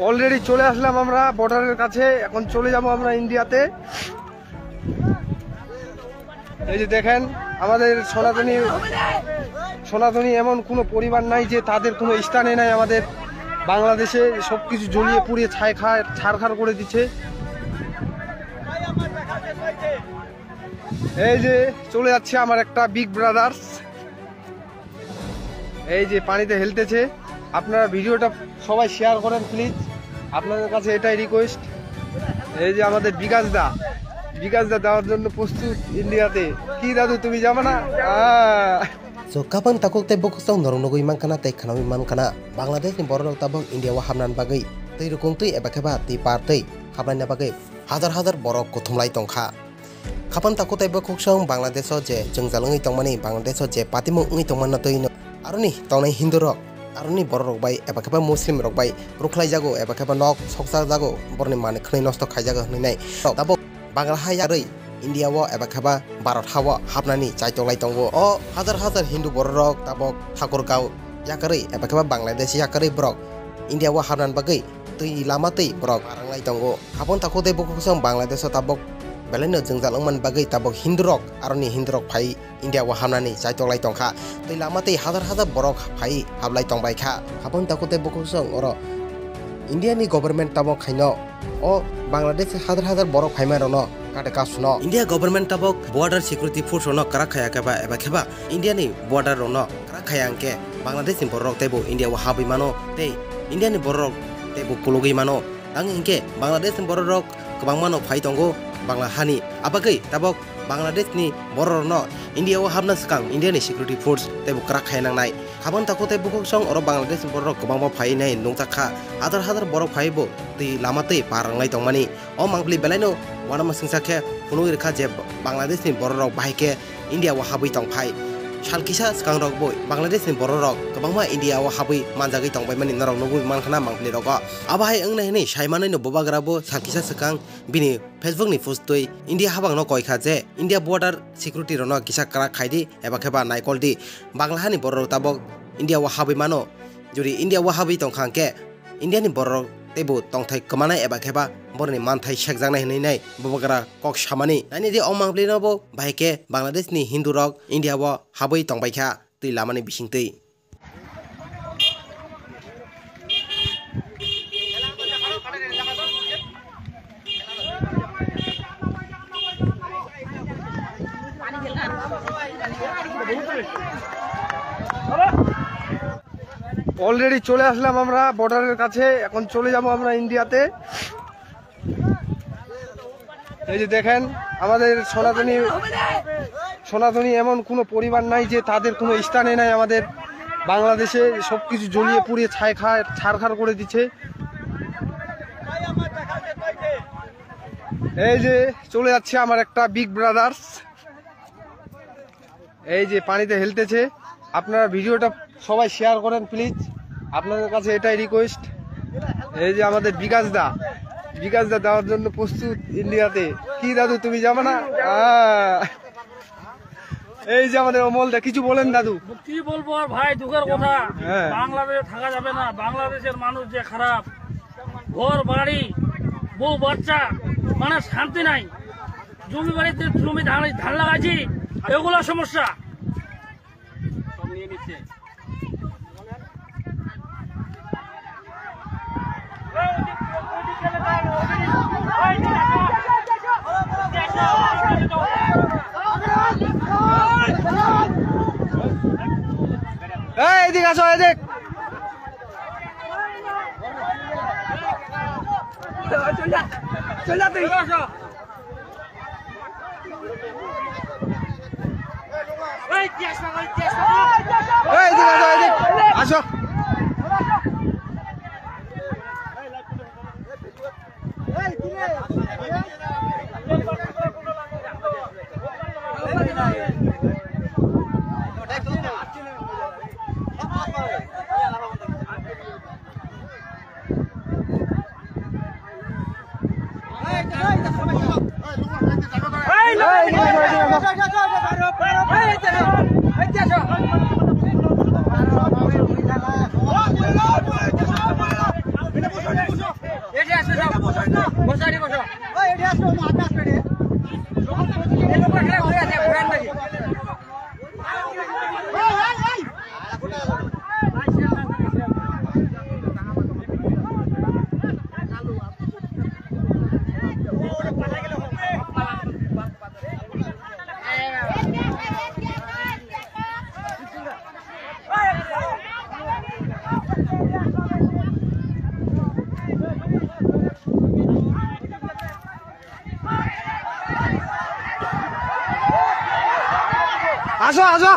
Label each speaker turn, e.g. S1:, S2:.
S1: Already চলে আসলাম আমরা বর্ডারের কাছে। এখন চলে যাব আমরা ইন্ডিয়াতে। এই যে দেখেন আমাদের সনাতনী এমন কোনো পরিবার নাই যে তাদের কোনো স্থানে নাই। আমাদের বাংলাদেশে সবকিছু জ্বলিয়ে পুড়িয়ে ছাড়খাড় করে দিচ্ছে। এই যে চলে যাচ্ছে আমার একটা বিগ ব্রাদার্স, এই যে পানিতে হেলতেছে। আপনারা ভিডিওটা সবাই শেয়ার করেন প্লিজ, আপনাদের কাছে এটাই রিকোয়েস্ট। এই যে আমাদের বিকাশ দা দেওয়ার জন্য প্রস্তুত ইন্ডিয়াতে। কি দাদু তুমি যাবে না?
S2: So kapan takut teh bok song norong nogoi mangkana teh khanami mangkana Bangladesh ni borok tabok India wa hamnan bagai tei rukung tei ebakeba tei par tei hamnan bagai hazar borok kothumlai tongkha. Kapan takut teh bok song Bangladesh je jengjalangi tongmani Bangladesh je patimu ngi tongmanna tei no aroni tongnai Hindu rok aroni borok bai ebakeba Muslim rok bai ruklai jago ebakeba nok soksa jago borni mane khnai nosto khai jago hnai tabok Bangla hayarei India wo ebakeba Bharat hawa hapnani chaitolai tongo o hazar Hindu borok tabok Thakurgaon yakarei ebakeba Bangladesh yakarei borok India wo hapnan bagai tui lama tei borok aranglai tongo hapon takute bokosong Bangladesh tabok beleno jengjalangman bagai tabok Hindu rok aroni Hindu rok phai India wo hapnani chaitolai tongkha tui lama tei hazar borok phai hablai tongbai kha hapon takute bokosong oro India ni government tabok khaino o Bangladesh hazar borok phaimai rono kate kasno India government tabok border security force rono karakhaya keba ebakeba India ni border rono karakhaya angke Bangladesh ni borok tebo India wa habi mano te India ni borok tebo pologi mano ang ingke Bangladesh ni borok kobang mano phai tongo Bangla hani abagai tabok Bangladesh ni borok no India wa habna skang India ni security force tebo karakhaya nangnai habon takote bukok song oro Bangladesh ni borok kobang ma phai nai nungtakha hazar borok phai bo tei lama tei paranglai tongmani o mangpli belaino wana masingsa punui rekha je Bangladesh ni borok bahike India wa habui tongphai salkisa skang rok boi Bangladesh ni borok kobangma India wa habui manjagai tongbai mani narok nogui mankhana mangpli rok abahai angnai nei saimanai no bobagrabo salkisa skang bini Facebook ni post toi India habang no koikha je India border security rono kisa kara khaidi ebakeba naikoldi Bangla ni borok tabok India wa habui mano juri India wa habui tongkhangke India ni borok tebo tongthai kemana ebakeba borni manthai sekjangnai hinai bobagra kok samani nani de omangpli no bo bahike Bangladesh ni Hindu rok India wo habui tongbaikha tui lamani bisingtei
S1: already চলে আসলাম আমরা বর্ডারের কাছে। এখন চলে যাব আমরা ইন্ডিয়াতে। এই যে দেখেন আমাদের সনাতনী এমন কোনো পরিবার নাই যে তাদের কোনো স্থানে নাই। আমাদের বাংলাদেশে সবকিছু জ্বলিয়ে পুড়িয়ে ছাড়খাড় করে দিচ্ছে। এই যে চলে যাচ্ছে আমার একটা বিগ ব্রাদার্স, এই যে পানিতে হেলতেছে। আপনারা ভিডিওটা সবাই শেয়ার করেন প্লিজ, আপনাদের কাছে এটাই রিকোয়েস্ট। এই যে আমাদের বিকাশ দা দেওয়ার জন্য প্রস্তুত ইন্ডিয়াতে। কি দাদু তুমি যাবে না? এই যে আমাদের অমল দা, কিছু বলেন দাদু।
S3: কি বলবো আর ভাই, দুঃখের কথা। বাংলাদেশে থাকা যাবে না। বাংলাদেশের মানুষ যে খারাপ, ঘর বাড়ি বউ বাচ্চা মানে শান্তি নাই। জমি বাড়িতে জমি ধান লাগাইছি, এগুলো সমস্যা সব নিয়ে নিচ্ছে।
S1: এদিকে আসো, এদিক চল তুই আসো। আসো আসো আসো